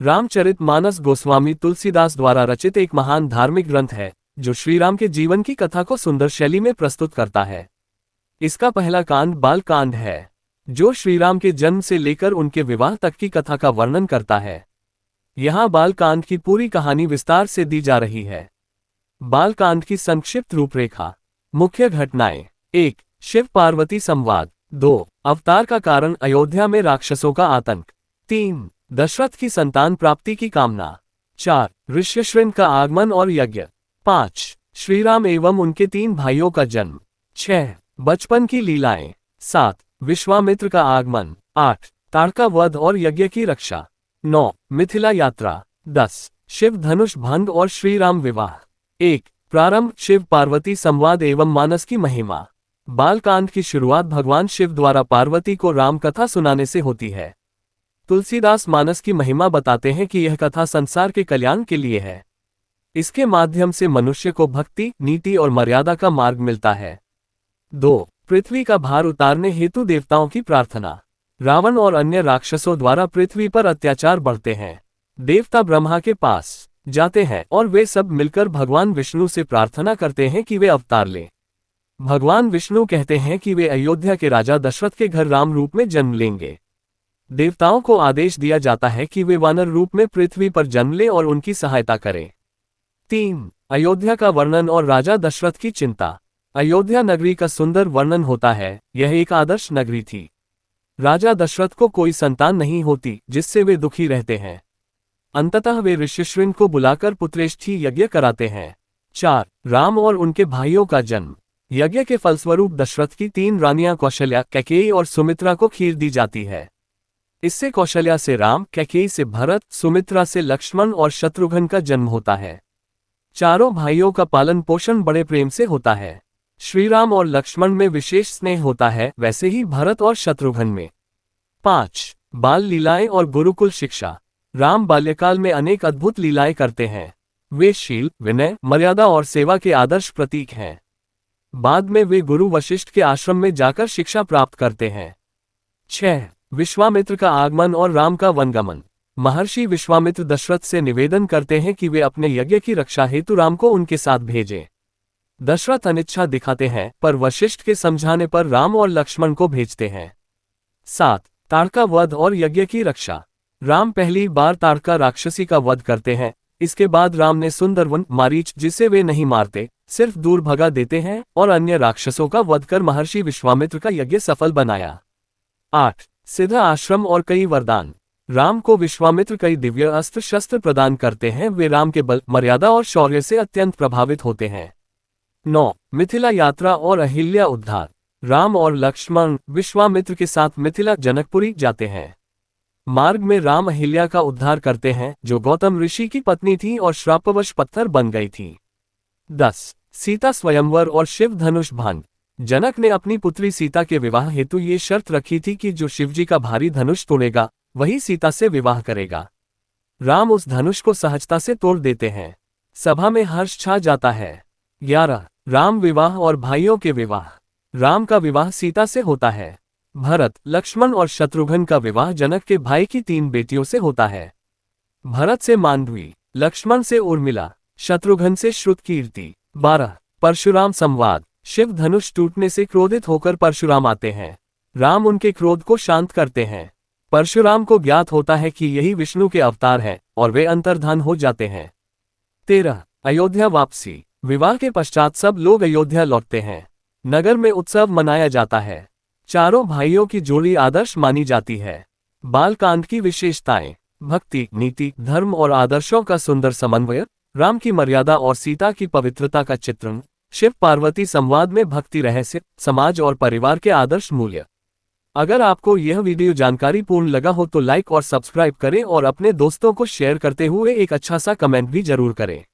रामचरितमानस गोस्वामी तुलसीदास द्वारा रचित एक महान धार्मिक ग्रंथ है जो श्रीराम के जीवन की कथा को सुंदर शैली में प्रस्तुत करता है। इसका पहला कांड बाल कांड है, जो श्रीराम के जन्म से लेकर उनके विवाह तक की कथा का वर्णन करता है। यहाँ बाल कांड की पूरी कहानी विस्तार से दी जा रही है। बाल कांड की संक्षिप्त रूपरेखा। मुख्य घटनाएं: 1. शिव पार्वती संवाद। 2. अवतार का कारण अयोध्या में राक्षसों का आतंक। 3. दशरथ की संतान प्राप्ति की कामना। 4. ऋष्यशृंग का आगमन और यज्ञ। 5. श्रीराम एवं उनके 3 भाइयों का जन्म। 6. बचपन की लीलाएं। 7. विश्वामित्र का आगमन। 8. ताड़का वध और यज्ञ की रक्षा। 9. मिथिला यात्रा। 10. शिव धनुष भंग और श्रीराम विवाह। 1. प्रारंभ शिव पार्वती संवाद एवं मानस की महिमा। बालकांड की शुरुआत भगवान शिव द्वारा पार्वती को राम कथा सुनाने से होती है। तुलसीदास मानस की महिमा बताते हैं कि यह कथा संसार के कल्याण के लिए है। इसके माध्यम से मनुष्य को भक्ति, नीति और मर्यादा का मार्ग मिलता है। 2. पृथ्वी का भार उतारने हेतु देवताओं की प्रार्थना। रावण और अन्य राक्षसों द्वारा पृथ्वी पर अत्याचार बढ़ते हैं। देवता ब्रह्मा के पास जाते हैं और वे सब मिलकर भगवान विष्णु से प्रार्थना करते हैं कि वे अवतार लें। भगवान विष्णु कहते हैं कि वे अयोध्या के राजा दशरथ के घर राम रूप में जन्म लेंगे। देवताओं को आदेश दिया जाता है कि वे वानर रूप में पृथ्वी पर जन्म लें और उनकी सहायता करें। 3. अयोध्या का वर्णन और राजा दशरथ की चिंता। अयोध्या नगरी का सुंदर वर्णन होता है। यह एक आदर्श नगरी थी। राजा दशरथ को कोई संतान नहीं होती, जिससे वे दुखी रहते हैं। अंततः वे ऋष्यशृंग को बुलाकर पुत्रेष्ठी यज्ञ कराते हैं। 4. राम और उनके भाइयों का जन्म। यज्ञ के फलस्वरूप दशरथ की 3 रानियां कौशल्या, कैकेयी और सुमित्रा को खीर दी जाती है। इससे कौशल्या से राम, कैकेयी से भरत, सुमित्रा से लक्ष्मण और शत्रुघ्न का जन्म होता है। चारों भाइयों का पालन पोषण बड़े प्रेम से होता है। श्रीराम और लक्ष्मण में विशेष स्नेह होता है, वैसे ही भरत और शत्रुघ्न में। 5. बाल लीलाएं और गुरुकुल शिक्षा। राम बाल्यकाल में अनेक अद्भुत लीलाएं करते हैं। वे शील, विनय, मर्यादा और सेवा के आदर्श प्रतीक हैं। बाद में वे गुरु वशिष्ठ के आश्रम में जाकर शिक्षा प्राप्त करते हैं। 6. विश्वामित्र का आगमन और राम का वनगमन। महर्षि विश्वामित्र दशरथ से निवेदन करते हैं कि वे अपने यज्ञ की रक्षा हेतु राम को उनके साथ भेजें। दशरथ अनिच्छा दिखाते हैं, पर वशिष्ठ के समझाने पर राम और लक्ष्मण को भेजते हैं। 7. ताड़का वध और यज्ञ की रक्षा। राम पहली बार ताड़का राक्षसी का वध करते हैं। इसके बाद राम ने सुंदरवन, मारीच, जिसे वे नहीं मारते, सिर्फ दूर भगा देते हैं, और अन्य राक्षसों का वध कर महर्षि विश्वामित्र का यज्ञ सफल बनाया। 8. सिद्ध आश्रम और कई वरदान। राम को विश्वामित्र कई दिव्य अस्त्र शस्त्र प्रदान करते हैं। वे राम के बल, मर्यादा और शौर्य से अत्यंत प्रभावित होते हैं। 9. मिथिला यात्रा और अहिल्या उद्धार। राम और लक्ष्मण विश्वामित्र के साथ मिथिला जनकपुरी जाते हैं। मार्ग में राम अहिल्या का उद्धार करते हैं, जो गौतम ऋषि की पत्नी थी और श्रापवश पत्थर बन गई थी। 10. सीता स्वयंवर और शिव धनुष भंग। जनक ने अपनी पुत्री सीता के विवाह हेतु ये शर्त रखी थी कि जो शिवजी का भारी धनुष तोड़ेगा वही सीता से विवाह करेगा। राम उस धनुष को सहजता से तोड़ देते हैं। सभा में हर्ष छा जाता है। 11. राम विवाह और भाइयों के विवाह। राम का विवाह सीता से होता है। भरत, लक्ष्मण और शत्रुघ्न का विवाह जनक के भाई की 3 बेटियों से होता है। भरत से मांडवी, लक्ष्मण से उर्मिला, शत्रुघ्न से श्रुतकीर्ति। 12. परशुराम संवाद। शिव धनुष टूटने से क्रोधित होकर परशुराम आते हैं। राम उनके क्रोध को शांत करते हैं। परशुराम को ज्ञात होता है कि यही विष्णु के अवतार हैं, और वे अंतर्धान हो जाते हैं। 13. अयोध्या वापसी। विवाह के पश्चात सब लोग अयोध्या लौटते हैं। नगर में उत्सव मनाया जाता है। चारों भाइयों की जोड़ी आदर्श मानी जाती है। बालकांड की विशेषताएं। भक्ति, नीति, धर्म और आदर्शों का सुंदर समन्वय। राम की मर्यादा और सीता की पवित्रता का चित्रण। शिव पार्वती संवाद में भक्ति रहस्य, समाज और परिवार के आदर्श मूल्य। अगर आपको यह वीडियो जानकारी पूर्ण लगा हो तो लाइक और सब्सक्राइब करें और अपने दोस्तों को शेयर करते हुए एक अच्छा सा कमेंट भी जरूर करें।